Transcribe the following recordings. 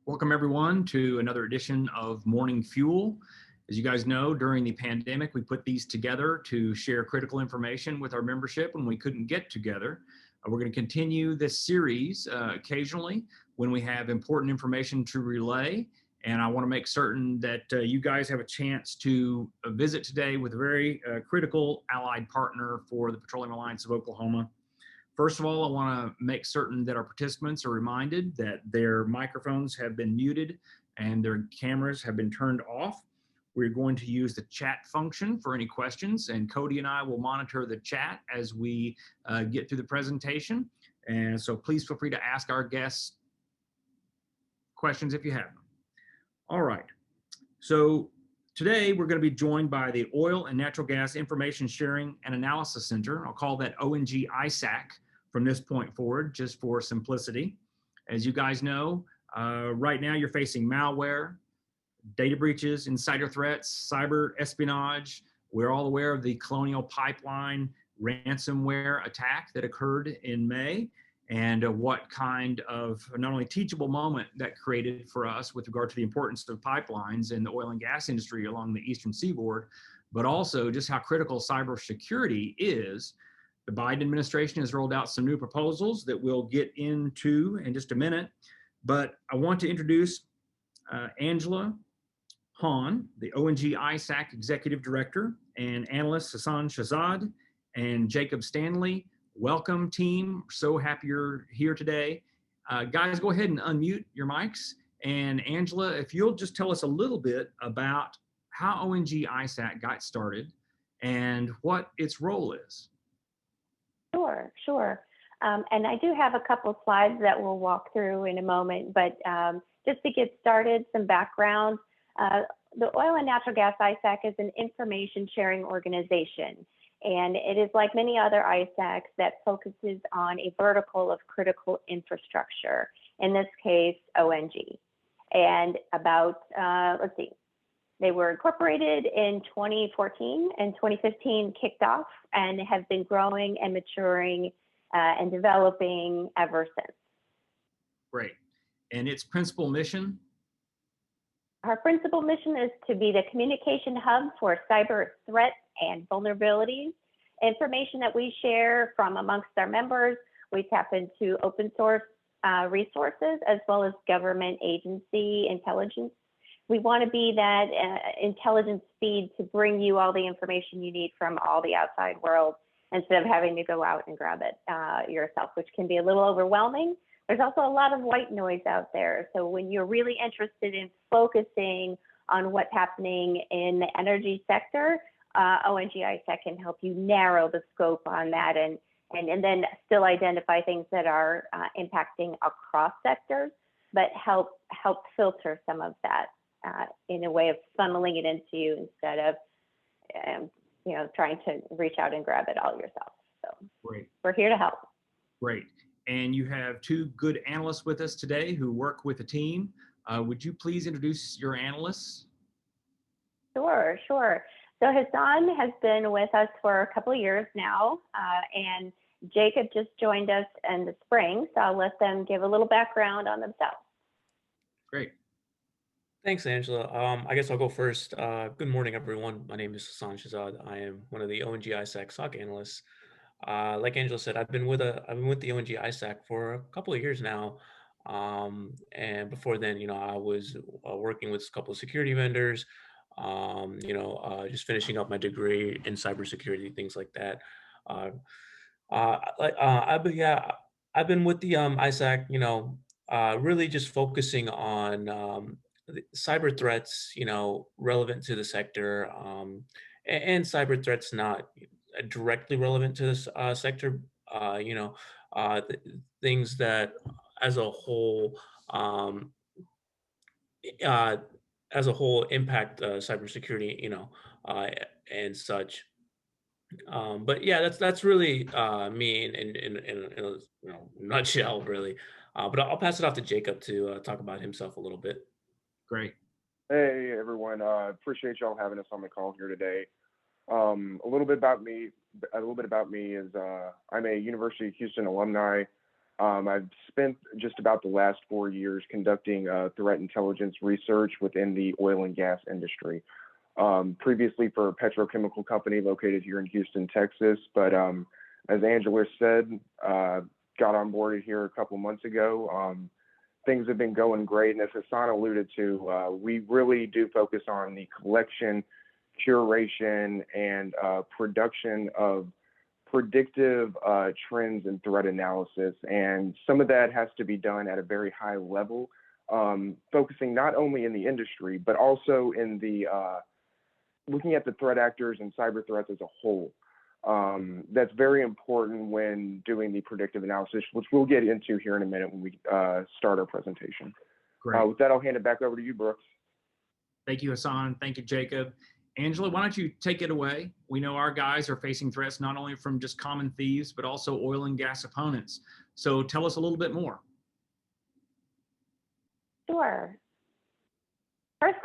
Welcome everyone to another edition of Morning Fuel. As you guys know, during the pandemic, we put these together to share critical information with our membership when we couldn't get together. We're going to continue this series occasionally when we have important information to relay. And I want to make certain that you guys have a chance to visit today with a very critical allied partner for the Petroleum Alliance of Oklahoma. First of all, I want to make certain that our participants are reminded that their microphones have been muted and their cameras have been turned off. We're going to use the chat function for any questions, and Cody and I will monitor the chat as we get through the presentation. And so please feel free to ask our guests questions if you have them. All right. So today we're going to be joined by the Oil and Natural Gas Information Sharing and Analysis Center. I'll call that ONG-ISAC from this point forward, just for simplicity. As you guys know, right now you're facing malware, data breaches, insider threats, cyber espionage. We're all aware of the Colonial Pipeline ransomware attack that occurred in May, and what kind of not only teachable moment that created for us with regard to the importance of pipelines in the oil and gas industry along the eastern seaboard, but also just how critical cybersecurity is. The Biden administration has rolled out some new proposals that we'll get into in just a minute, but I want to introduce Angela Hahn, the ONG-ISAC Executive Director, and analyst Hassan Jacob and Jacob Stanley. Welcome, team. So happy you're here today. Guys, go ahead and unmute your mics. And Angela, if you'll just tell us a little bit about how ONG-ISAC got started and what its role is. Sure. And I do have a couple slides that we'll walk through in a moment, but just to get started, some background. The Oil and Natural Gas ISAC is an information sharing organization, and it is like many other ISACs that focuses on a vertical of critical infrastructure, in this case, ONG. And about, they were incorporated in 2014 and 2015 kicked off and have been growing and maturing and developing ever since. Great. And its principal mission? Our principal mission is to be the communication hub for cyber threats and vulnerabilities. Information that we share from amongst our members, we tap into open source resources as well as government agency intelligence. We want to be that intelligence feed to bring you all the information you need from all the outside world instead of having to go out and grab it yourself, which can be a little overwhelming. There's also a lot of white noise out there. So when you're really interested in focusing on what's happening in the energy sector, ONG-ISAC can help you narrow the scope on that and then still identify things that are impacting across sectors, but help filter some of that in a way of funneling it into you instead of trying to reach out and grab it all yourself. So Great. We're here to help. Great. And you have two good analysts with us today who work with the team. Would you please introduce your analysts? Sure. So Hasan has been with us for a couple of years now, and Jacob just joined us in the spring, so I'll let them give a little background on themselves. Great. Thanks, Angela. I guess I'll go first. Good morning, everyone. My name is Hassan Jacob. I am one of the ONG-ISAC SOC analysts. Like Angela said, I've been with the ONG-ISAC for a couple of years now. And before then, I was working with a couple of security vendors, just finishing up my degree in cybersecurity, things like that. I've been with the ISAC, really just focusing on cyber threats, relevant to the sector, and cyber threats not directly relevant to this sector, things that as a whole impact cybersecurity, and such. But yeah, that's really me in a nutshell, really. But I'll pass it off to Jacob to talk about himself a little bit. Great. Hey everyone, appreciate y'all having us on the call here today. A little bit about me is I'm a University of Houston alumni. I've spent just about the last 4 years conducting threat intelligence research within the oil and gas industry. Previously for a petrochemical company located here in Houston, Texas, but as Angela said, got onboarded here a couple months ago. Things have been going great, and as Hassan alluded to, we really do focus on the collection, curation, and production of predictive trends and threat analysis. And some of that has to be done at a very high level, focusing not only in the industry, but also in the looking at the threat actors and cyber threats as a whole. That's very important when doing the predictive analysis, which we'll get into here in a minute when we start our presentation. Great. With that, I'll hand it back over to you, Brooks. Thank you, Hassan. Thank you, Jacob. Angela, why don't you take it away? We know our guys are facing threats not only from just common thieves, but also oil and gas opponents. So tell us a little bit more. Sure. First,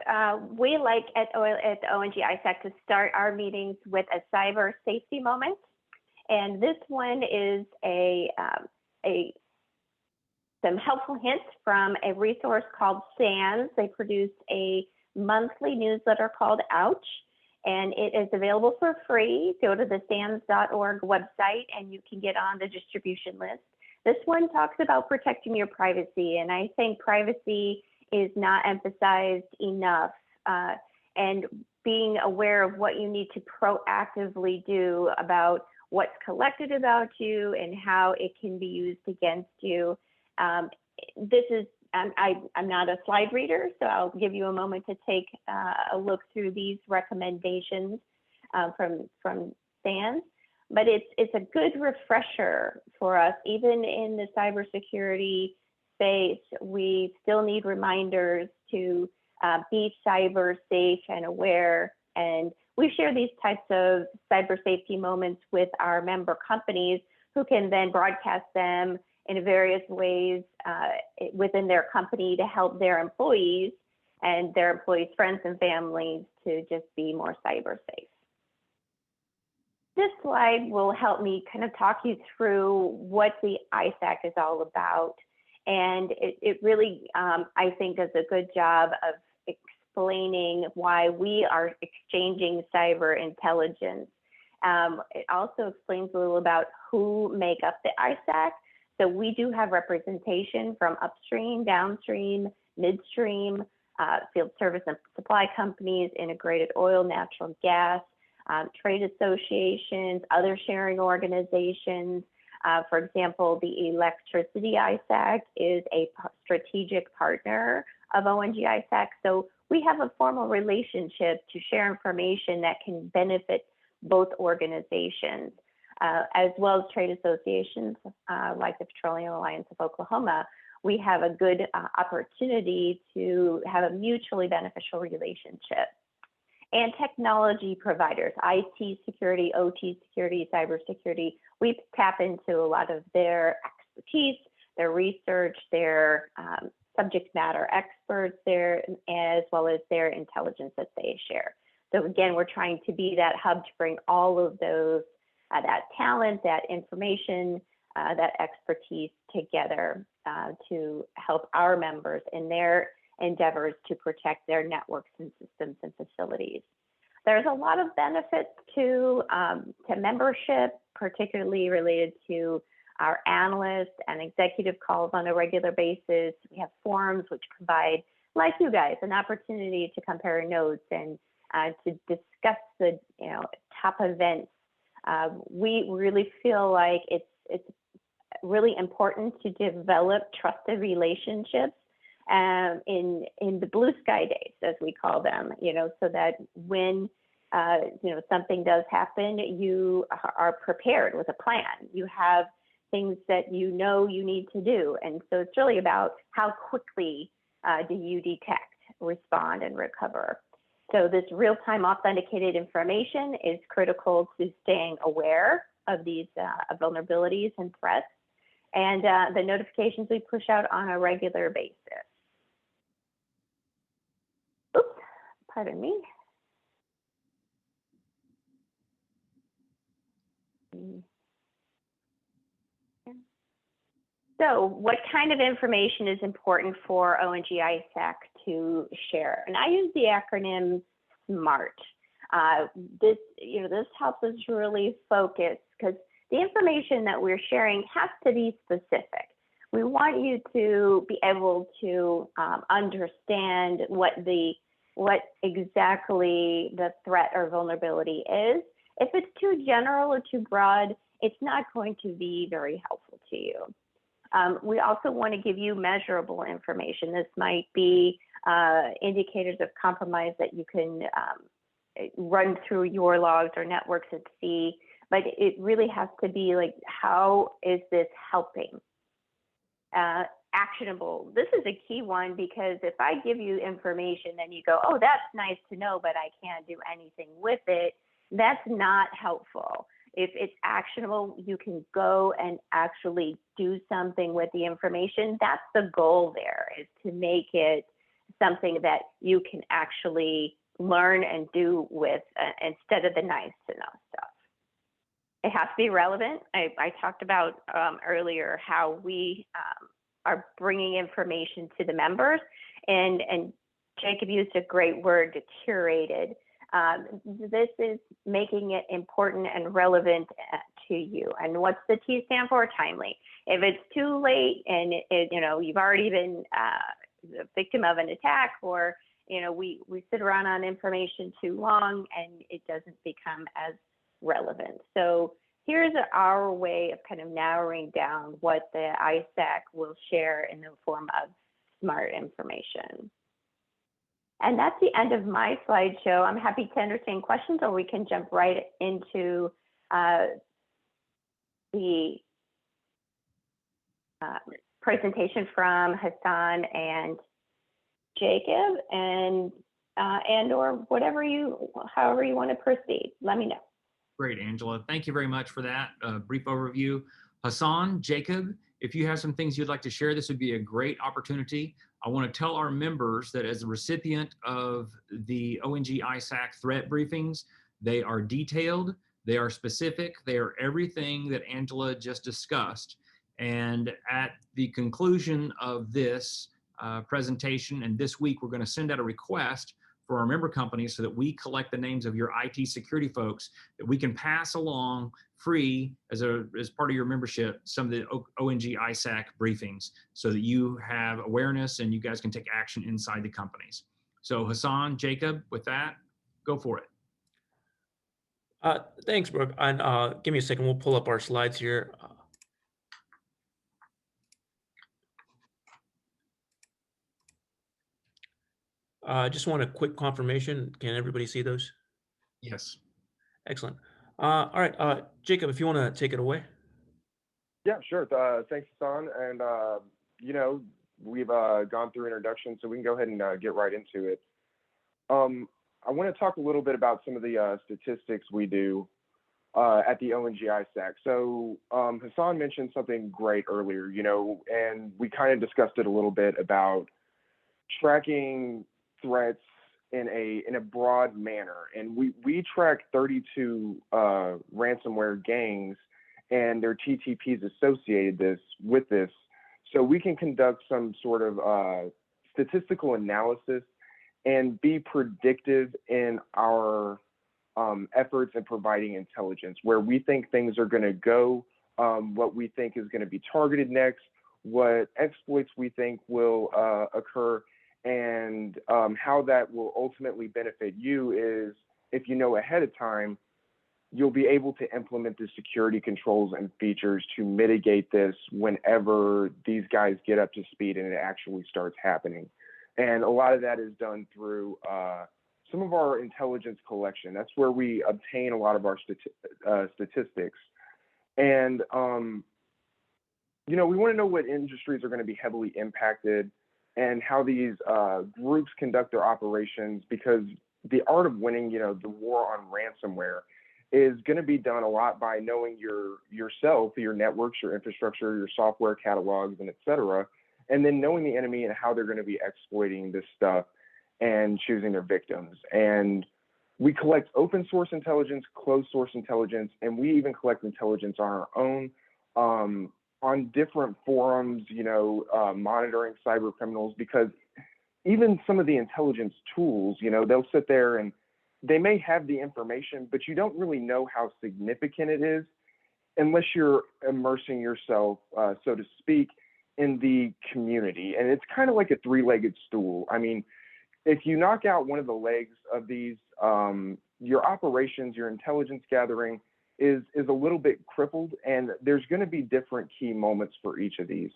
we like at the ONG-ISAC to start our meetings with a cyber safety moment. And this one is some helpful hints from a resource called SANS. They produced a monthly newsletter called Ouch, and it is available for free. Go to the SANS.org website and you can get on the distribution list. This one talks about protecting your privacy, and I think privacy is not emphasized enough, and being aware of what you need to proactively do about what's collected about you and how it can be used against you. This is, I'm not a slide reader, so I'll give you a moment to take a look through these recommendations from SANS. But it's a good refresher for us, even in the cybersecurity space. We still need reminders to be cyber safe and aware. And we share these types of cyber safety moments with our member companies, who can then broadcast them in various ways within their company to help their employees and their employees' friends and families to just be more cyber safe. This slide will help me kind of talk you through what the ISAC is all about. And it really, I think, does a good job of explaining why we are exchanging cyber intelligence. It also explains a little about who make up the ISAC. So we do have representation from upstream, downstream, midstream, field service and supply companies, integrated oil, natural gas, trade associations, other sharing organizations. For example, the Electricity ISAC is a strategic partner of ONG-ISAC. So we have a formal relationship to share information that can benefit both organizations, as well as trade associations like the Petroleum Alliance of Oklahoma. We have a good opportunity to have a mutually beneficial relationship. And technology providers, IT security, OT security, cybersecurity, we tap into a lot of their expertise, their research, their subject matter experts there, as well as their intelligence that they share. So again, we're trying to be that hub to bring all of those, that talent, that information, that expertise together to help our members in their endeavors to protect their networks and systems and facilities. There's a lot of benefits to membership, particularly related to our analysts and executive calls on a regular basis. We have forums which provide, like you guys, an opportunity to compare notes and to discuss the top events. We really feel like it's really important to develop trusted relationships in the blue sky days, as we call them, so that when something does happen, you are prepared with a plan. You have things that you need to do. And so it's really about how quickly do you detect, respond, and recover. So this real-time authenticated information is critical to staying aware of these vulnerabilities and threats, and the notifications we push out on a regular basis. Oops, pardon me. So what kind of information is important for ONG-ISAC to share? And I use the acronym SMART. This helps us really focus, because the information that we're sharing has to be specific. We want you to be able to understand what exactly the threat or vulnerability is. If it's too general or too broad, it's not going to be very helpful to you. We also want to give you measurable information. This might be indicators of compromise that you can run through your logs or networks and see, but it really has to be like, how is this helping? Actionable. This is a key one, because if I give you information and you go, oh, that's nice to know, but I can't do anything with it, that's not helpful. If it's actionable, you can go and actually do something with the information. That's the goal there, is to make it something that you can actually learn and do with, instead of the nice to know stuff. It has to be relevant. I talked about earlier how we are bringing information to the members, and Jacob used a great word, curated. This is making it important and relevant to you. And what's the T stand for? Timely. If it's too late and you've already been a victim of an attack, or we sit around on information too long and it doesn't become as relevant. So here's our way of kind of narrowing down what the ISAC will share in the form of SMART information. And that's the end of my slideshow. I'm happy to entertain questions, or we can jump right into the presentation from Hassan and Jacob, and or however you want to proceed. Let me know. Great, Angela. Thank you very much for that brief overview. Hassan, Jacob, if you have some things you'd like to share, this would be a great opportunity. I want to tell our members that as a recipient of the ONG-ISAC threat briefings, they are detailed, they are specific, they are everything that Angela just discussed. And at the conclusion of this presentation, and this week, we're going to send out a request for our member companies so that we collect the names of your IT security folks that we can pass along free as part of your membership some of the ONG-ISAC briefings, so that you have awareness and you guys can take action inside the companies. So Hassan, Jacob, with that, go for it. Thanks, Brooke. And give me a second, we'll pull up our slides here. Just want a quick confirmation. Can everybody see those? Yes. Excellent. All right, Jacob, if you want to take it away. Yeah, sure. Thanks, Hassan. And, we've gone through introduction, so we can go ahead and get right into it. I want to talk a little bit about some of the statistics we do at the ONG-ISAC. So Hassan mentioned something great earlier, and we kind of discussed it a little bit about tracking threats in a broad manner. And we track 32 ransomware gangs and their TTPs associated with this. So we can conduct some sort of statistical analysis and be predictive in our efforts in providing intelligence, where we think things are going to go, what we think is going to be targeted next, what exploits we think will occur, and how that will ultimately benefit you is, if you know ahead of time, you'll be able to implement the security controls and features to mitigate this whenever these guys get up to speed and it actually starts happening. And a lot of that is done through some of our intelligence collection. That's where we obtain a lot of our statistics. And, we want to know what industries are going to be heavily impacted and how these groups conduct their operations, because the art of winning, the war on ransomware is going to be done a lot by knowing yourself, your networks, your infrastructure, your software catalogs, and et cetera, and then knowing the enemy and how they're going to be exploiting this stuff and choosing their victims. And we collect open source intelligence, closed source intelligence, and we even collect intelligence on our own. on different forums, monitoring cyber criminals, because even some of the intelligence tools, they'll sit there and they may have the information, but you don't really know how significant it is unless you're immersing yourself, so to speak, in the community. And it's kind of like a three-legged stool. I mean, if you knock out one of the legs of these, your operations, your intelligence gathering is a little bit crippled, and there's going to be different key moments for each of these.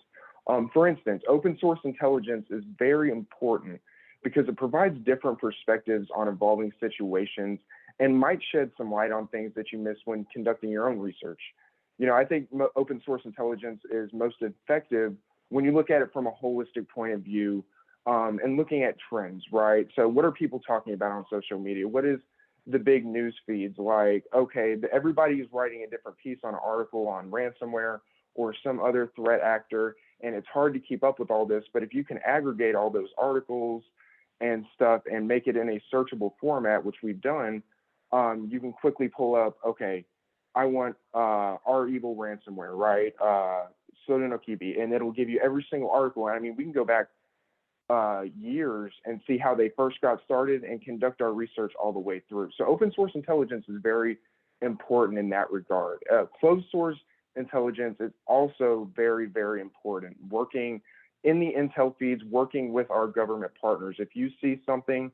For instance, open source intelligence is very important because it provides different perspectives on evolving situations and might shed some light on things that you miss when conducting your own research. I think open source intelligence is most effective when you look at it from a holistic point of view, and looking at trends, right? So what are people talking about on social media? What is the big news feeds like? Okay, everybody is writing a different piece on an article on ransomware or some other threat actor, and it's hard to keep up with all this. But if you can aggregate all those articles and stuff and make it in a searchable format, which we've done, you can quickly pull up, okay, I want our evil ransomware, right? Sodonokibi, and it'll give you every single article. And I mean, we can go back years and see how they first got started and conduct our research all the way through. So open source intelligence is very important in that regard. Closed source intelligence is also very, very important. Working in the intel feeds, working with our government partners. If you see something,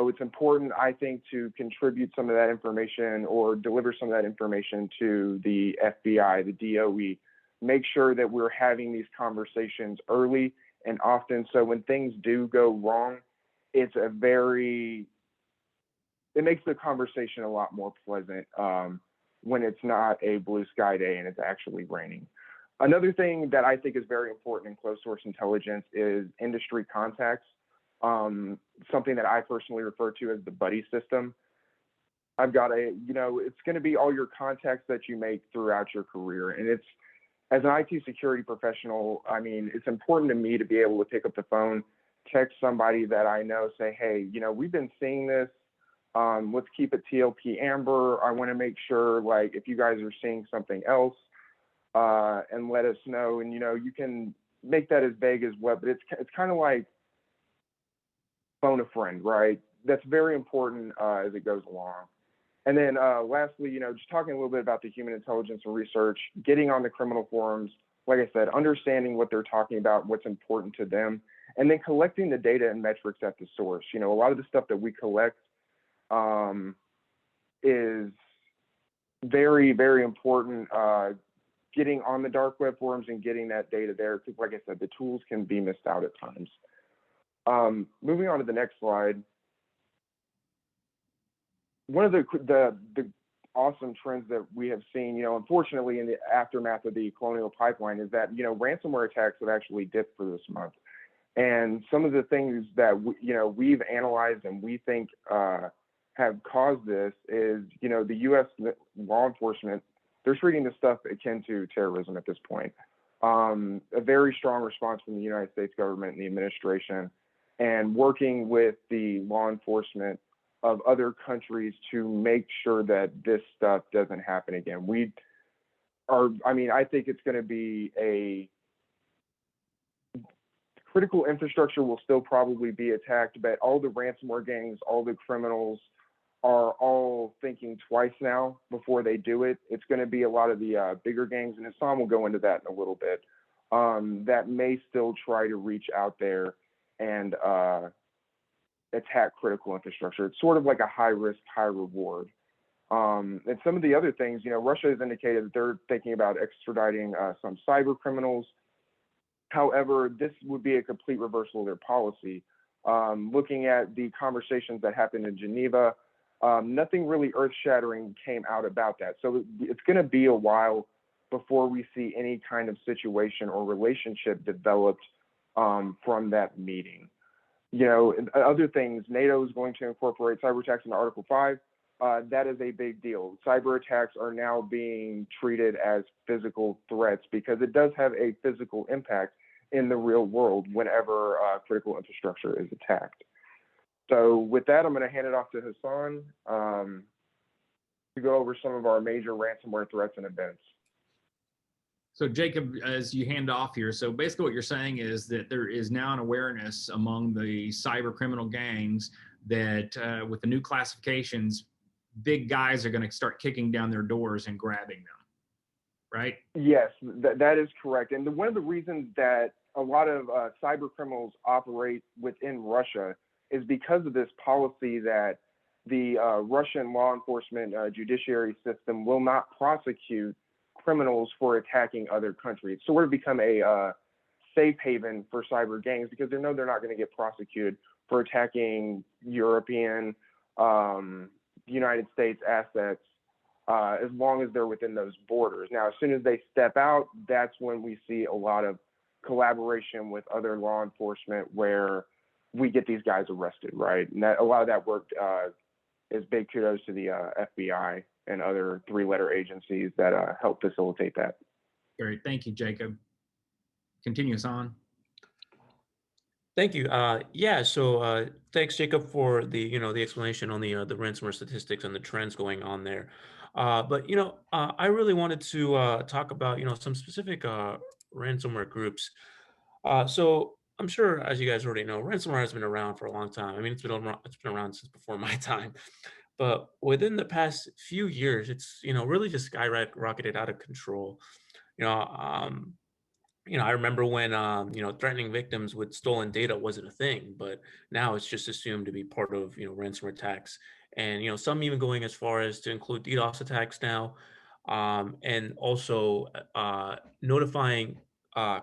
it's important, I think, to contribute some of that information or deliver some of that information to the FBI, the DOE. Make sure that we're having these conversations early and often, so when things do go wrong, it makes the conversation a lot more pleasant when it's not a blue sky day and it's actually raining. Another thing that I think is very important in closed source intelligence is industry contacts, something that I personally refer to as the buddy system. I've got it's going to be all your contacts that you make throughout your career. And it's, as an IT security professional, I mean, it's important to me to be able to pick up the phone, text somebody that I know, say, hey, we've been seeing this. Let's keep it TLP amber. I want to make sure, like, if you guys are seeing something else, and let us know. And, you can make that as vague as what, but it's kind of like phone a friend, right? That's very important as it goes along. And then lastly, just talking a little bit about the human intelligence and research, getting on the criminal forums, like I said, understanding what they're talking about, what's important to them, and then collecting the data and metrics at the source. A lot of the stuff that we collect is very, very important. Getting on the dark web forums and getting that data there, because like I said, the tools can be missed out at times. Moving on to the next slide. One of the awesome trends that we have seen, unfortunately in the aftermath of the colonial pipeline, is that, ransomware attacks have actually dipped for this month. And some of the things that, we've analyzed and we think have caused this is, the U.S. law enforcement, they're treating this stuff akin to terrorism at this point. A very strong response from the United States government and the administration, and working with the law enforcement of other countries to make sure that this stuff doesn't happen again. I think it's going to be critical infrastructure will still probably be attacked, but all the ransomware gangs, all the criminals are all thinking twice now before they do it. It's going to be a lot of the bigger gangs, and Hassan will go into that in a little bit, that may still try to reach out there and attack critical infrastructure. It's sort of like a high risk, high reward. And some of the other things, Russia has indicated that they're thinking about extraditing some cyber criminals. However, this would be a complete reversal of their policy. Looking at the conversations that happened in Geneva, nothing really earth-shattering came out about that. So it's going to be a while before we see any kind of situation or relationship developed from that meeting. And other things, NATO is going to incorporate cyber attacks into Article 5. That is a big deal. Cyber attacks are now being treated as physical threats because it does have a physical impact in the real world whenever critical infrastructure is attacked. So with that, I'm going to hand it off to Hassan to go over some of our major ransomware threats and events. So Jacob, as you hand off here, so basically what you're saying is that there is now an awareness among the cyber criminal gangs that with the new classifications, big guys are going to start kicking down their doors and grabbing them, right? Yes, that is correct. And one of the reasons that a lot of cyber criminals operate within Russia is because of this policy that the Russian law enforcement judiciary system will not prosecute criminals for attacking other countries. So we're become a safe haven for cyber gangs because they know they're not going to get prosecuted for attacking European, United States assets as long as they're within those borders. Now, as soon as they step out, that's when we see a lot of collaboration with other law enforcement where we get these guys arrested, right? And that, a lot of that work is big kudos to the FBI and other three-letter agencies that help facilitate that. Great, thank you, Jacob. Continue us on. Thank you. Yeah, so thanks, Jacob, for the the explanation on the ransomware statistics and the trends going on there. But I really wanted to talk about some specific ransomware groups. So I'm sure, as you guys already know, ransomware has been around for a long time. I mean, it's been around since before my time. But within the past few years, it's really just skyrocketed out of control. You know, um, I remember when threatening victims with stolen data wasn't a thing, but now it's just assumed to be part of ransomware attacks, and some even going as far as to include DDoS attacks now, and also notifying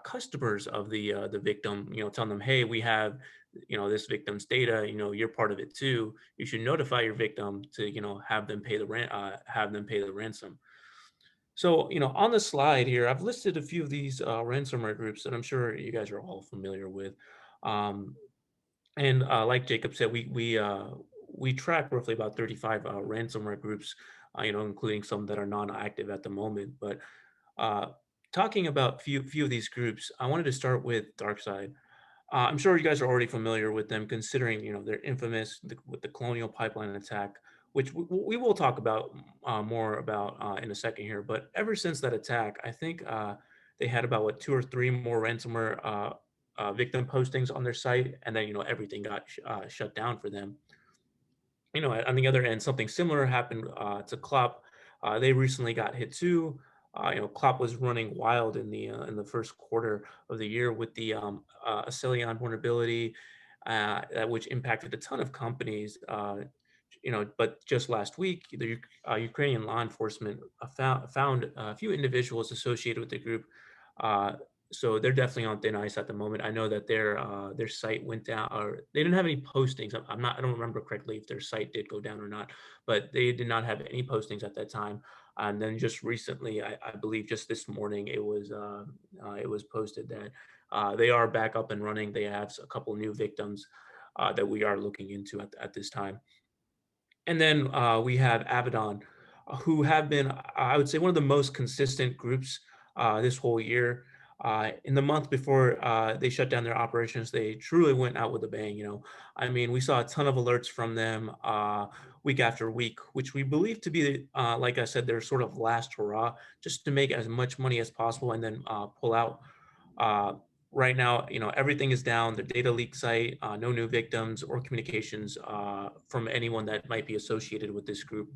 customers of the victim, telling them, hey, we have this victim's data, you're part of it too. You should notify your victim to have them pay the ransom. So, on the slide here, I've listed a few of these ransomware groups that I'm sure you guys are all familiar with. Um, and like Jacob said, we track roughly about 35 ransomware groups, including some that are non-active at the moment. But uh, talking about few of these groups, I wanted to start with DarkSide. I'm sure you guys are already familiar with them, considering they're infamous with the Colonial Pipeline attack, which we will talk about more about in a second here. But ever since that attack, I think they had about two or three more ransomware victim postings on their site, and then everything got shut down for them. On the other end, something similar happened to Clop. They recently got hit too. Clop was running wild in the first quarter of the year with the Acelion vulnerability, which impacted a ton of companies. But just last week, the Ukrainian law enforcement found a few individuals associated with the group. So they're definitely on thin ice at the moment. I know that their site went down, or they didn't have any postings. I don't remember correctly if their site did go down or not, but they did not have any postings at that time. And then just recently, I believe just this morning, it was posted that they are back up and running. They have a couple new victims that we are looking into at this time. And then we have Abaddon, who have been, I would say, one of the most consistent groups this whole year. In the month before they shut down their operations, they truly went out with a bang. I mean, we saw a ton of alerts from them week after week, which we believe to be, like I said, their sort of last hurrah, just to make as much money as possible and then pull out. Right now, everything is down. The data leak site, no new victims or communications from anyone that might be associated with this group.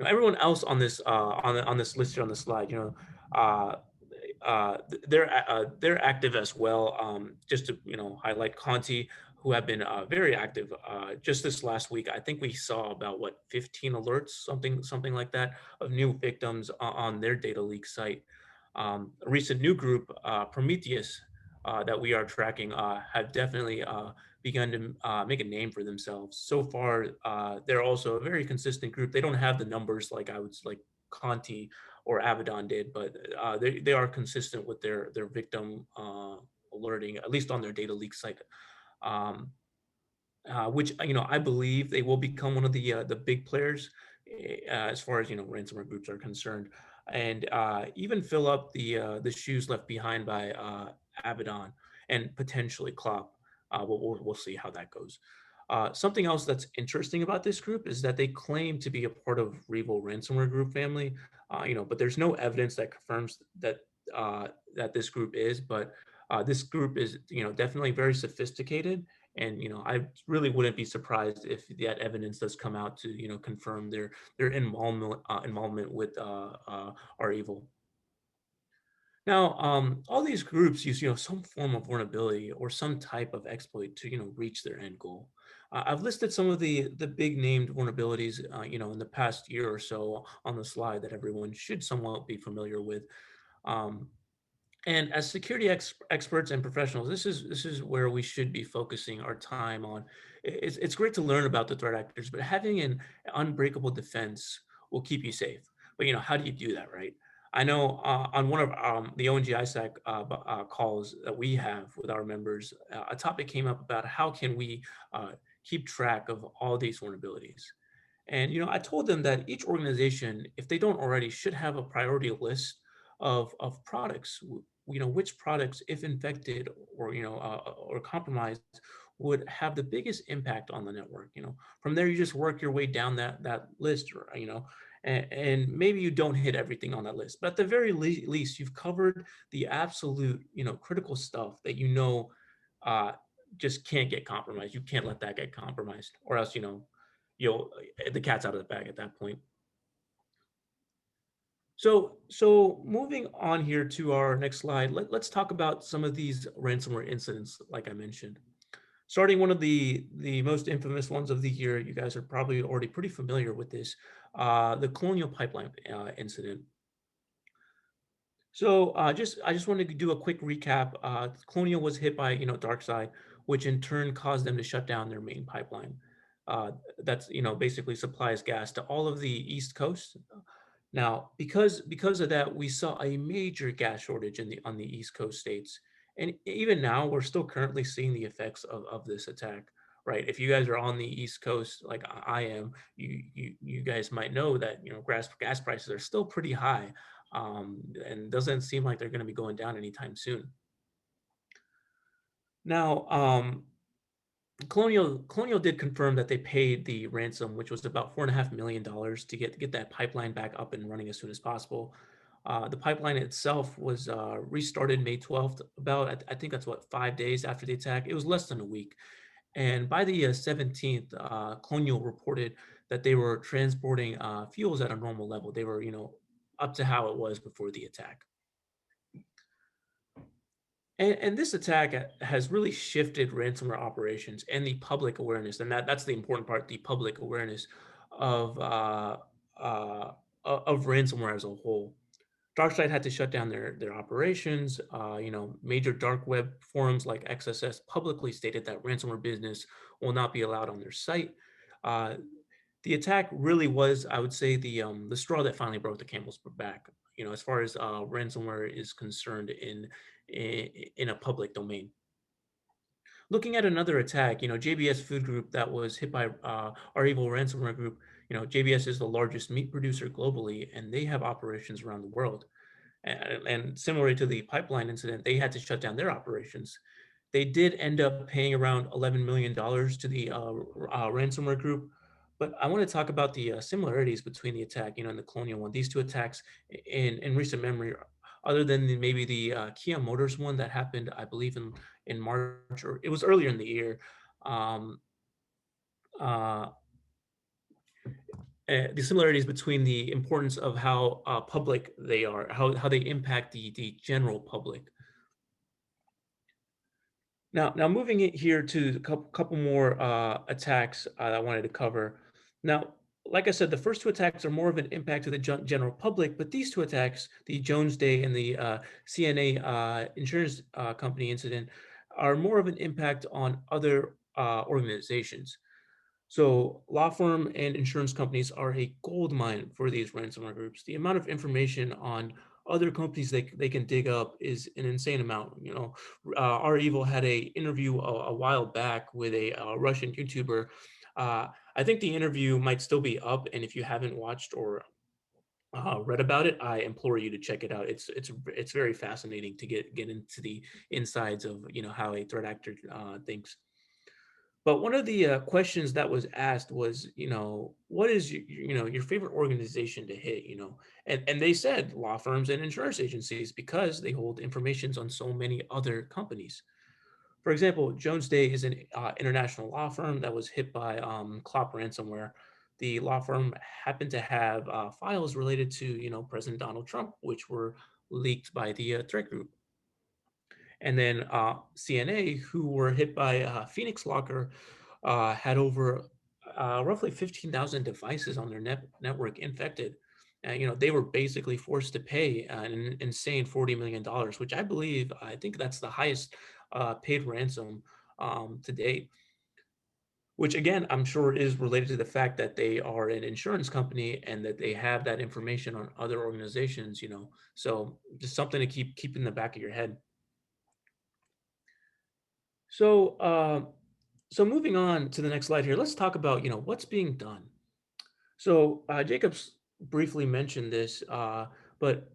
Everyone else on this on this listed on the slide, uh, they're active as well. Just to highlight Conti, who have been very active. Just this last week, I think we saw about 15 alerts, something like that, of new victims on their data leak site. A recent new group, Prometheus, that we are tracking, have definitely begun to make a name for themselves. So far, they're also a very consistent group. They don't have the numbers like Conti or Abaddon did, but they are consistent with their victim alerting, at least on their data leak site. Which I believe they will become one of the big players as far as ransomware groups are concerned, and even fill up the shoes left behind by Abaddon and potentially Clop. We'll see how that goes. Something else that's interesting about this group is that they claim to be a part of REvil ransomware group family, but there's no evidence that confirms that that this group is. But this group is, definitely very sophisticated, and I really wouldn't be surprised if that evidence does come out to confirm their involvement with REvil. Now, all these groups use, some form of vulnerability or some type of exploit to, reach their end goal. I've listed some of the big named vulnerabilities, in the past year or so on the slide that everyone should somewhat be familiar with. Um, and as security experts and professionals, this is where we should be focusing our time on. It's great to learn about the threat actors, but having an unbreakable defense will keep you safe. But how do you do that, right? I know on one of the ONG-ISAC calls that we have with our members, a topic came up about how can we keep track of all these vulnerabilities. And I told them that each organization, if they don't already, should have a priority list of products. Which products, if infected or compromised, would have the biggest impact on the network. From there you just work your way down that list, and maybe you don't hit everything on that list, but at the very least you've covered the absolute critical stuff that uh, just can't get compromised. You can't let that get compromised, or else the cat's out of the bag at that point. So moving on here to our next slide, let's talk about some of these ransomware incidents, like I mentioned. Starting one of the most infamous ones of the year, you guys are probably already pretty familiar with this, the Colonial Pipeline incident. So I just wanted to do a quick recap. Colonial was hit by DarkSide, which in turn caused them to shut down their main pipeline. That's basically supplies gas to all of the East Coast. Now, because of that, we saw a major gas shortage on the East Coast states, and even now we're still currently seeing the effects of this attack. Right? If you guys are on the East Coast, like I am, you guys might know that gas prices are still pretty high, and doesn't seem like they're going to be going down anytime soon. Now, Colonial did confirm that they paid the ransom, which was about $4.5 million to get that pipeline back up and running as soon as possible. The pipeline itself was restarted May 12th, about, I think that's 5 days after the attack. It was less than a week. And by the 17th, Colonial reported that they were transporting fuels at a normal level. They were, up to how it was before the attack. And this attack has really shifted ransomware operations and the public awareness, and that's the important part: the public awareness of ransomware as a whole. DarkSide had to shut down their operations. Major dark web forums like XSS publicly stated that ransomware business will not be allowed on their site. The attack really was, I would say, the straw that finally broke the camel's back. As far as ransomware is concerned in a public domain. Looking at another attack, JBS Food Group that was hit by REvil ransomware group. JBS is the largest meat producer globally, and they have operations around the world. And similar to the pipeline incident, they had to shut down their operations. They did end up paying around $11 million to the ransomware group. But I want to talk about the similarities between the attack, and the Colonial one. These two attacks in recent memory, other than maybe the Kia Motors one that happened, I believe in March, or it was earlier in the year. The similarities between the importance of how public they are, how they impact the general public. Now moving it here to a couple more attacks I wanted to cover. Now, like I said, the first two attacks are more of an impact to the general public, but these two attacks, the Jones Day and the CNA insurance company incident, are more of an impact on other organizations. So law firm and insurance companies are a gold mine for these ransomware groups. The amount of information on other companies they can dig up is an insane amount. REvil had a interview a while back with a Russian YouTuber. I think the interview might still be up, and if you haven't watched or read about it, I implore you to check it out. It's very fascinating to get into the insides of how a threat actor thinks. But one of the questions that was asked was, what is your favorite organization to hit, and they said law firms and insurance agencies because they hold informations on so many other companies. For example, Jones Day is an international law firm that was hit by Clop ransomware. The law firm happened to have files related to, President Donald Trump, which were leaked by the threat group. And then CNA, who were hit by Phoenix Locker, had over roughly 15,000 devices on their network infected. They were basically forced to pay an insane $40 million, which I think that's the highest paid ransom to date, which again, I'm sure is related to the fact that they are an insurance company and that they have that information on other organizations, so just something to keep in the back of your head. So, so moving on to the next slide here, let's talk about, what's being done. So Jacob's briefly mentioned this, but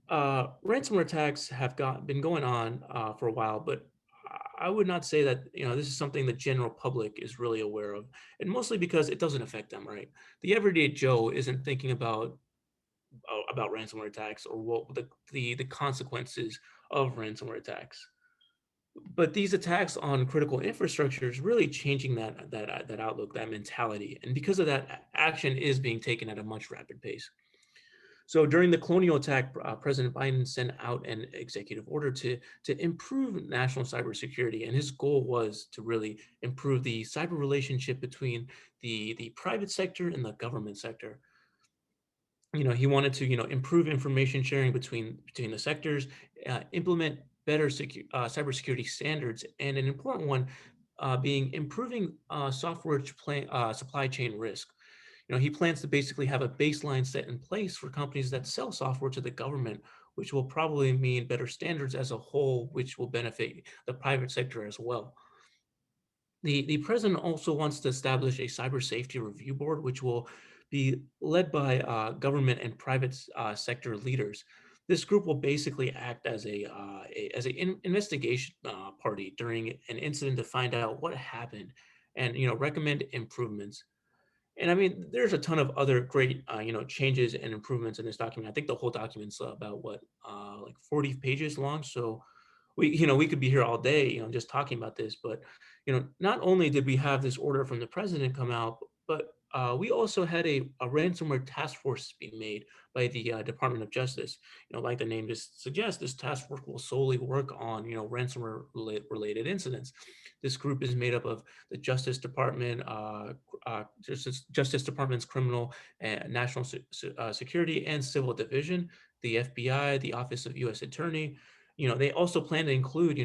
ransomware attacks have been going on for a while, but I would not say that, this is something the general public is really aware of, and mostly because it doesn't affect them, right? The everyday Joe isn't thinking about ransomware attacks or what the consequences of ransomware attacks. But these attacks on critical infrastructure is really changing that outlook, that mentality, and because of that, action is being taken at a much rapid pace. So during the Colonial attack, President Biden sent out an executive order to improve national cybersecurity, and his goal was to really improve the cyber relationship between the private sector and the government sector. He wanted to improve information sharing between the sectors, implement better cybersecurity standards, and an important one being improving supply chain risk. He plans to basically have a baseline set in place for companies that sell software to the government, which will probably mean better standards as a whole, which will benefit the private sector as well. The president also wants to establish a cyber safety review board, which will be led by government and private sector leaders. This group will basically act as an investigation party during an incident to find out what happened and recommend improvements. And I mean, there's a ton of other great, changes and improvements in this document. I think the whole document's about like 40 pages long. So we could be here all day, just talking about this. But, not only did we have this order from the president come out, but we also had a ransomware task force being made by the Department of Justice. Like the name just suggests, this task force will solely work on, ransomware related incidents. This group is made up of the Justice Department, Justice Department's Criminal and National Security and Civil Division, the FBI, the Office of U.S. Attorney. They also plan to include,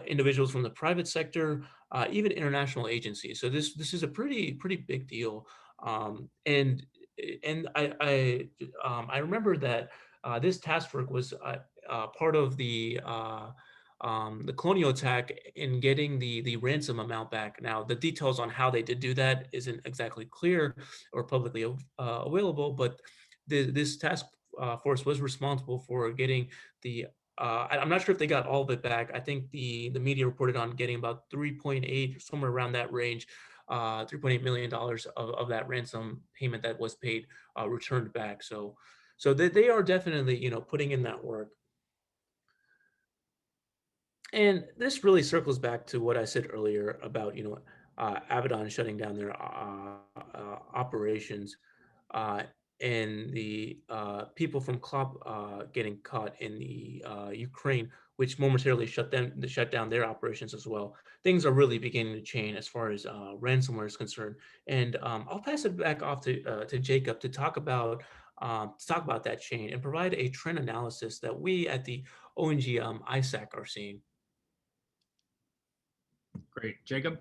individuals from the private sector, even international agencies. So this is a pretty big deal. And I remember that this task force was part of the Colonial attack in getting the ransom amount back. Now, the details on how they did do that isn't exactly clear or publicly available, but this task force was responsible for getting the I'm not sure if they got all of it back. I think the media reported on getting about 3.8, somewhere around that range, $3.8 million of that ransom payment that was paid returned back. So they are definitely, putting in that work. And this really circles back to what I said earlier about, Abaddon shutting down their operations. And the people from Klopp getting caught in the Ukraine, which momentarily shut down their operations as well. Things are really beginning to change as far as ransomware is concerned. And I'll pass it back off to Jacob to talk about that chain and provide a trend analysis that we at the ONG-ISAC are seeing. Great. Jacob?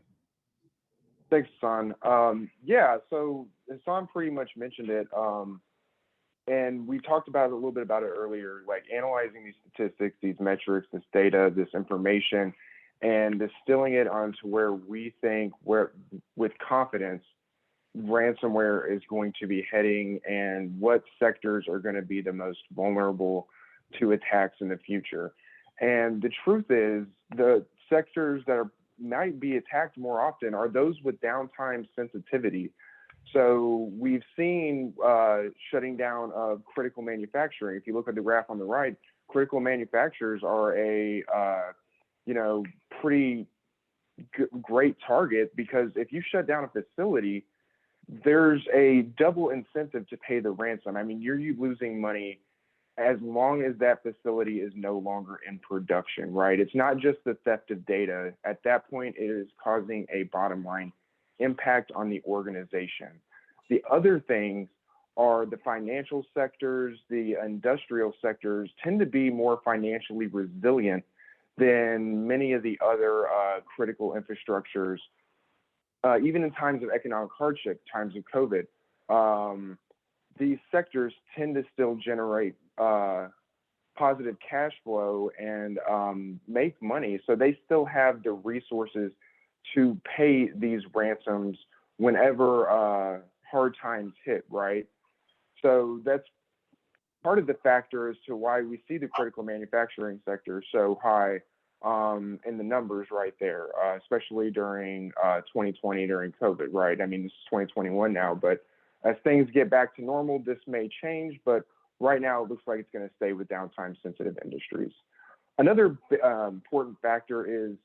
Thanks, Hassan. Yeah, so Hassan pretty much mentioned it. And we talked about a little bit about it earlier, like analyzing these statistics, these metrics, this data, this information, and distilling it onto where we think, with confidence, ransomware is going to be heading and what sectors are going to be the most vulnerable to attacks in the future. And the truth is, the sectors that are might be attacked more often are those with downtime sensitivity. So we've seen shutting down of critical manufacturing. If you look at the graph on the right, critical manufacturers are a pretty great target, because if you shut down a facility, there's a double incentive to pay the ransom. I mean, you're losing money as long as that facility is no longer in production, right? It's not just the theft of data. At that point, it is causing a bottom line impact on the organization. The other things are the financial sectors, the industrial sectors tend to be more financially resilient than many of the other critical infrastructures. Even in times of economic hardship, times of COVID, these sectors tend to still generate positive cash flow and make money. So they still have the resources to pay these ransoms whenever hard times hit, right? So that's part of the factor as to why we see the critical manufacturing sector so high in the numbers right there, especially during 2020, during COVID, right? I mean, this is 2021 now, but as things get back to normal, this may change, but right now it looks like it's going to stay with downtime sensitive industries. Another important factor is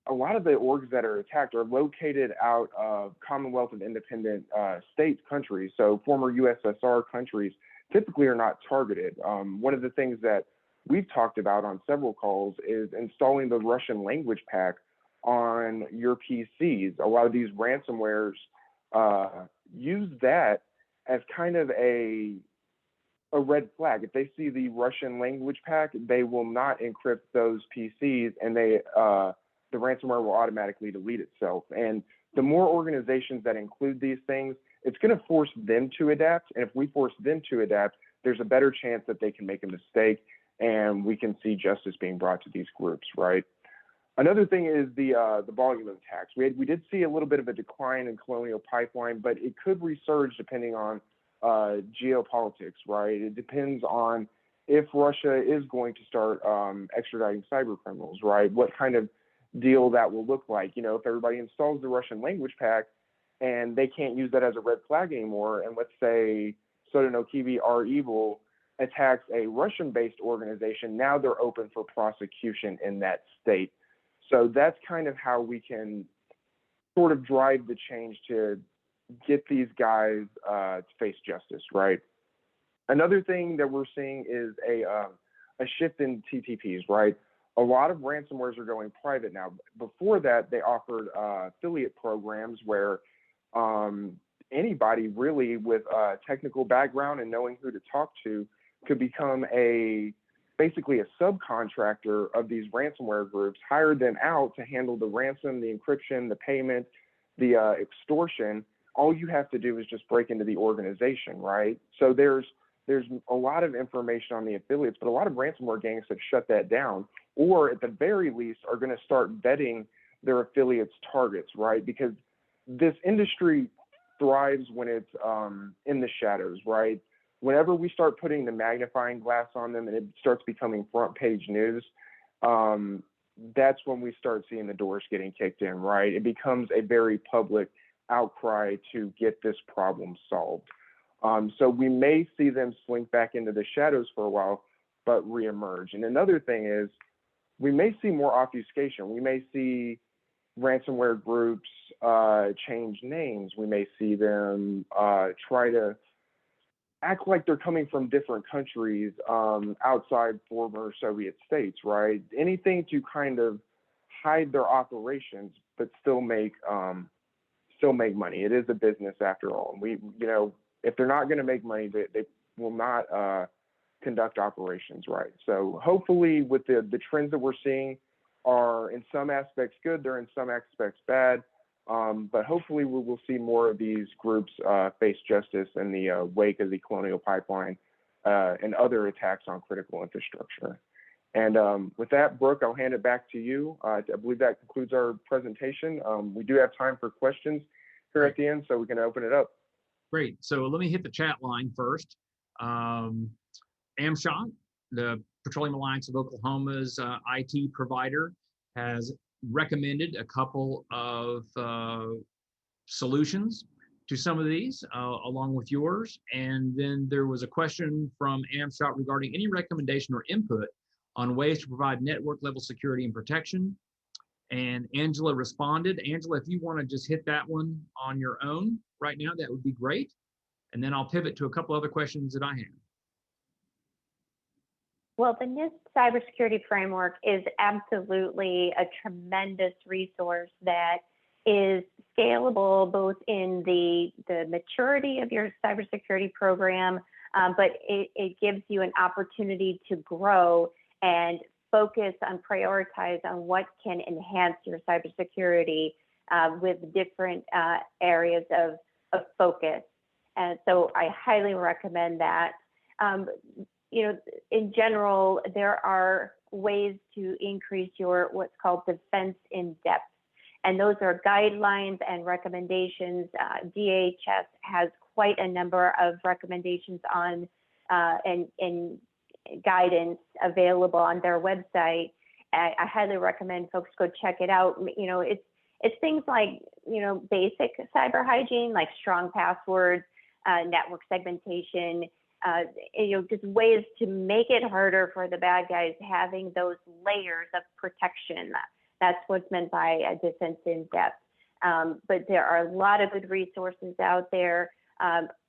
a lot of the orgs that are attacked are located out of Commonwealth and independent state countries. So former USSR countries typically are not targeted. One of the things that we've talked about on several calls is installing the Russian language pack on your PCs. A lot of these ransomwares use that as kind of a red flag. If they see the Russian language pack, they will not encrypt those PCs, and the ransomware will automatically delete itself. And the more organizations that include these things, it's going to force them to adapt. And if we force them to adapt, there's a better chance that they can make a mistake and we can see justice being brought to these groups, right? Another thing is the volume of attacks. We did see a little bit of a decline in Colonial Pipeline, but it could resurge depending on geopolitics, right? It depends on if Russia is going to start extraditing cyber criminals, right? What kind of deal that will look like. You know, if everybody installs the Russian language pack and they can't use that as a red flag anymore, and let's say Sotonokibi R Evil attacks a Russian-based organization, now they're open for prosecution in that state. So that's kind of how we can sort of drive the change to get these guys to face justice, right? Another thing that we're seeing is a shift in TTPs, right? A lot of ransomwares are going private now. Before that, they offered affiliate programs where anybody really with a technical background and knowing who to talk to could become basically a subcontractor of these ransomware groups, hire them out to handle the ransom, the encryption, the payment, the extortion. All you have to do is just break into the organization, right? So there's a lot of information on the affiliates, but a lot of ransomware gangs have shut that down, or at the very least are going to start vetting their affiliates' targets, right? Because this industry thrives when it's in the shadows, right? Whenever we start putting the magnifying glass on them and it starts becoming front page news, that's when we start seeing the doors getting kicked in, right? It becomes a very public outcry to get this problem solved. So we may see them slink back into the shadows for a while, but reemerge. And another thing is we may see more obfuscation. We may see ransomware groups change names. We may see them try to act like they're coming from different countries outside former Soviet states, right? Anything to kind of hide their operations, but still make money. It is a business after all. And if they're not going to make money, they will not conduct operations right. So hopefully with the trends that we're seeing are in some aspects good, they're in some aspects bad. But hopefully we will see more of these groups face justice in the wake of the Colonial Pipeline and other attacks on critical infrastructure. And with that, Brooke, I'll hand it back to you. I believe that concludes our presentation. We do have time for questions here at the end, so we can open it up. Great. So let me hit the chat line first. AmShot, the Petroleum Alliance of Oklahoma's IT provider, has recommended a couple of solutions to some of these, along with yours. And then there was a question from AmShot regarding any recommendation or input on ways to provide network level security and protection. And Angela responded. Angela, if you want to just hit that one on your own right now, that would be great. And then I'll pivot to a couple other questions that I have. Well, the NIST cybersecurity framework is absolutely a tremendous resource that is scalable both in the maturity of your cybersecurity program, but it gives you an opportunity to grow and focus on, prioritize on what can enhance your cybersecurity with different areas of focus. And so I highly recommend that. You know, in general, there are ways to increase your what's called defense in depth. And those are guidelines and recommendations. DHS has quite a number of recommendations on and guidance available on their website. I highly recommend folks go check it out. You know, it's things like, you know, basic cyber hygiene, like strong passwords, network segmentation, you know, just ways to make it harder for the bad guys, having those layers of protection. That's what's meant by a defense in depth. But there are a lot of good resources out there.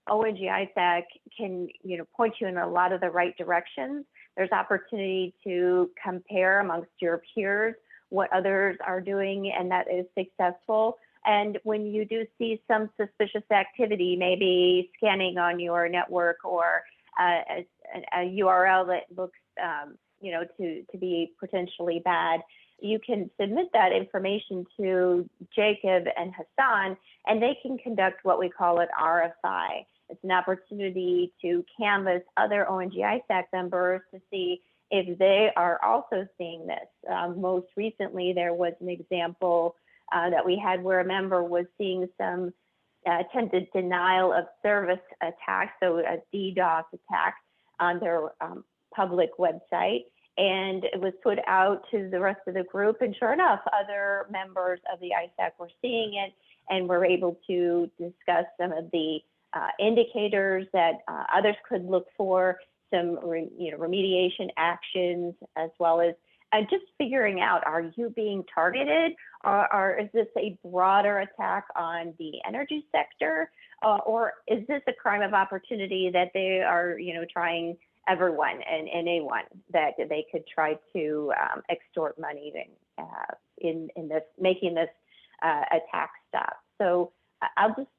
ONG-ISAC can, you know, point you in a lot of the right directions. There's opportunity to compare amongst your peers what others are doing, and that is successful. And when you do see some suspicious activity, maybe scanning on your network or a URL that looks, you know, to be potentially bad, you can submit that information to Jacob and Hassan, and they can conduct what we call an RFI. It's an opportunity to canvass other ONG-ISAC members to see if they are also seeing this. Most recently, there was an example that we had where a member was seeing some attempted denial of service attacks, so a DDoS attack on their public website. And it was put out to the rest of the group, and sure enough, other members of the ISAC were seeing it and were able to discuss some of the indicators that others could look for, some remediation actions, as well as just figuring out, are you being targeted, or is this a broader attack on the energy sector, or is this a crime of opportunity that they are, you know, trying everyone and anyone that they could try to extort money in this, making this attack stop. So I'll just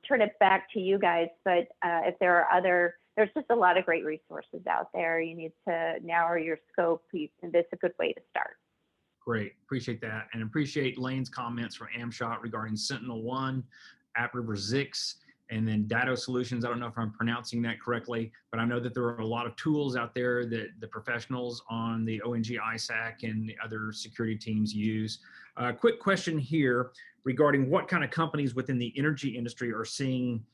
turn it back to you guys, but if there are there's just a lot of great resources out there. You need to narrow your scope, and this is a good way to start. Great, appreciate that. And appreciate Lane's comments from AmShot regarding SentinelOne, AppRiver Zix, and then Datto Solutions. I don't know if I'm pronouncing that correctly, but I know that there are a lot of tools out there that the professionals on the ONG-ISAC and the other security teams use. Quick question here regarding what kind of companies within the energy industry are seeing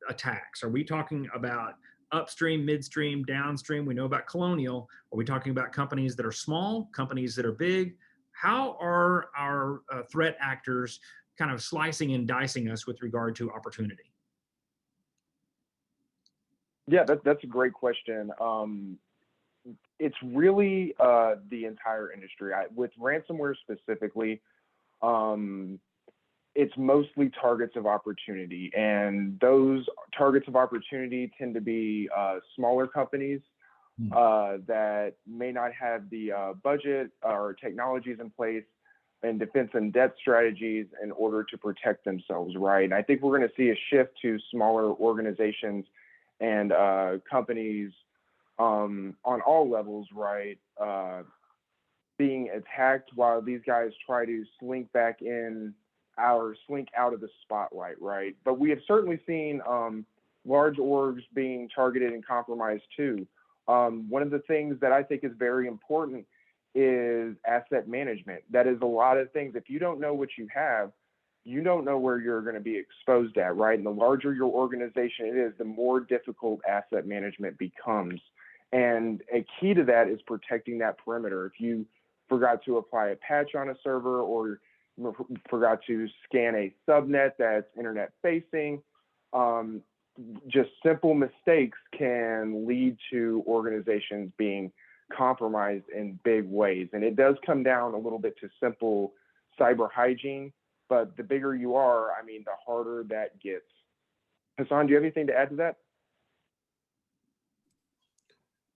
attacks. Are we talking about upstream, midstream, downstream? We know about Colonial. Are we talking about companies that are small, companies that are big? How are our threat actors kind of slicing and dicing us with regard to opportunity? Yeah, that's a great question. It's really the entire industry. With ransomware specifically, it's mostly targets of opportunity, and those targets of opportunity tend to be smaller companies that may not have the budget or technologies in place and defense and depth strategies in order to protect themselves, right? And I think we're going to see a shift to smaller organizations and companies on all levels, right, being attacked while these guys try to slink back in or slink out of the spotlight, right? But we have certainly seen large orgs being targeted and compromised too. One of the things that I think is very important is asset management. That is a lot of things. If you don't know what you have, you don't know where you're going to be exposed at, right? And the larger your organization it is, the more difficult asset management becomes. And a key to that is protecting that perimeter. If you forgot to apply a patch on a server, or forgot to scan a subnet that's internet facing. Just simple mistakes can lead to organizations being compromised in big ways. And it does come down a little bit to simple cyber hygiene, but the bigger you are, I mean, the harder that gets. Hassan, do you have anything to add to that?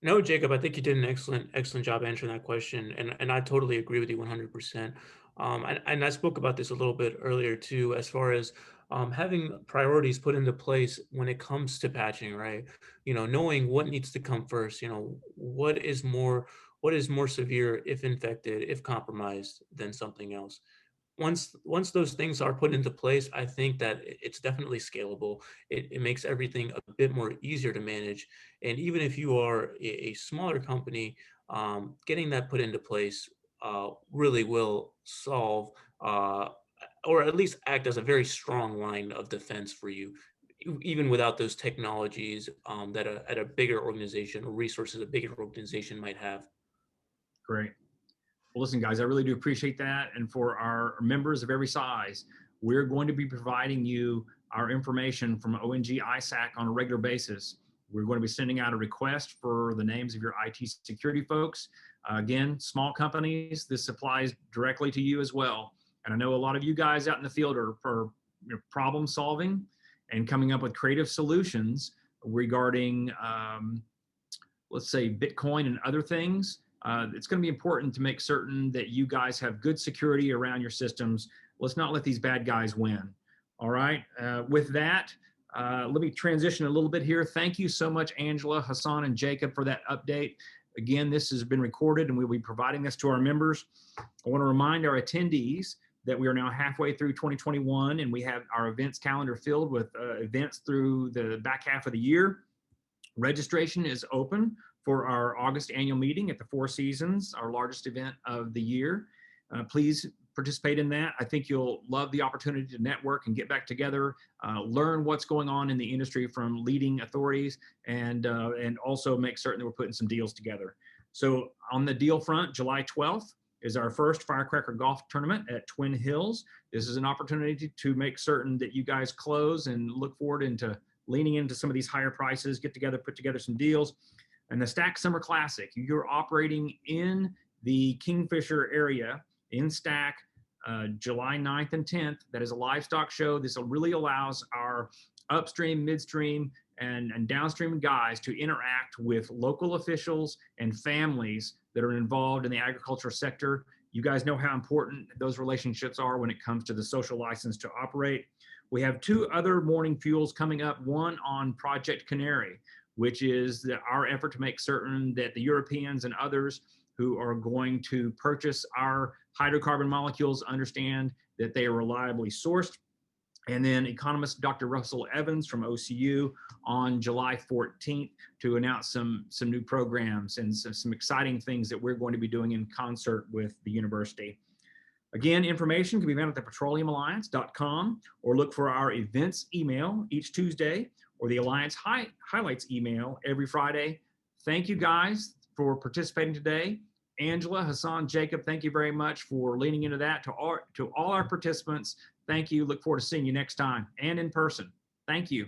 No, Jacob, I think you did an excellent job answering that question. And I totally agree with you 100%. And I spoke about this a little bit earlier too, as far as having priorities put into place when it comes to patching, right? You know, knowing what needs to come first, you know, what is more severe if infected, if compromised than something else. Once those things are put into place, I think that it's definitely scalable. It makes everything a bit more easier to manage. And even if you are a smaller company, getting that put into place really will solve or at least act as a very strong line of defense for you, even without those technologies that at a bigger organization or resources a bigger organization might have. Great. Well, listen, guys, I really do appreciate that. And for our members of every size, we're going to be providing you our information from ONG-ISAC on a regular basis. We're going to be sending out a request for the names of your IT security folks. Again, small companies, this applies directly to you as well. And I know a lot of you guys out in the field are problem solving and coming up with creative solutions regarding, let's say, Bitcoin and other things. It's going to be important to make certain that you guys have good security around your systems. Let's not let these bad guys win. All right. With that, let me transition a little bit here. Thank you so much, Angela, Hassan, and Jacob, for that update. Again, this has been recorded and we'll be providing this to our members. I want to remind our attendees that we are now halfway through 2021 and we have our events calendar filled with events through the back half of the year. Registration is open for our August annual meeting at the Four Seasons, our largest event of the year. Please participate in that. I think you'll love the opportunity to network and get back together, learn what's going on in the industry from leading authorities, and also make certain that we're putting some deals together. So on the deal front, July 12th is our first Firecracker Golf Tournament at Twin Hills. This is an opportunity to make certain that you guys close and look forward into leaning into some of these higher prices, get together, put together some deals. And the Stack Summer Classic, you're operating in the Kingfisher area in Stack, July 9th and 10th. That is a livestock show. This really allows our upstream, midstream, and downstream guys to interact with local officials and families that are involved in the agricultural sector. You guys know how important those relationships are when it comes to the social license to operate. We have two other morning fuels coming up, one on Project Canary, which is our effort to make certain that the Europeans and others who are going to purchase our hydrocarbon molecules understand that they are reliably sourced. And then economist Dr. Russell Evans from OCU on July 14th to announce some new programs and some exciting things that we're going to be doing in concert with the university. Again, information can be found at thepetroleumalliance.com or look for our events email each Tuesday or the Alliance Highlights email every Friday. Thank you guys for participating today. Angela, Hassan, Jacob, thank you very much for leaning into that. To all our participants, thank you. Look forward to seeing you next time and in person. Thank you.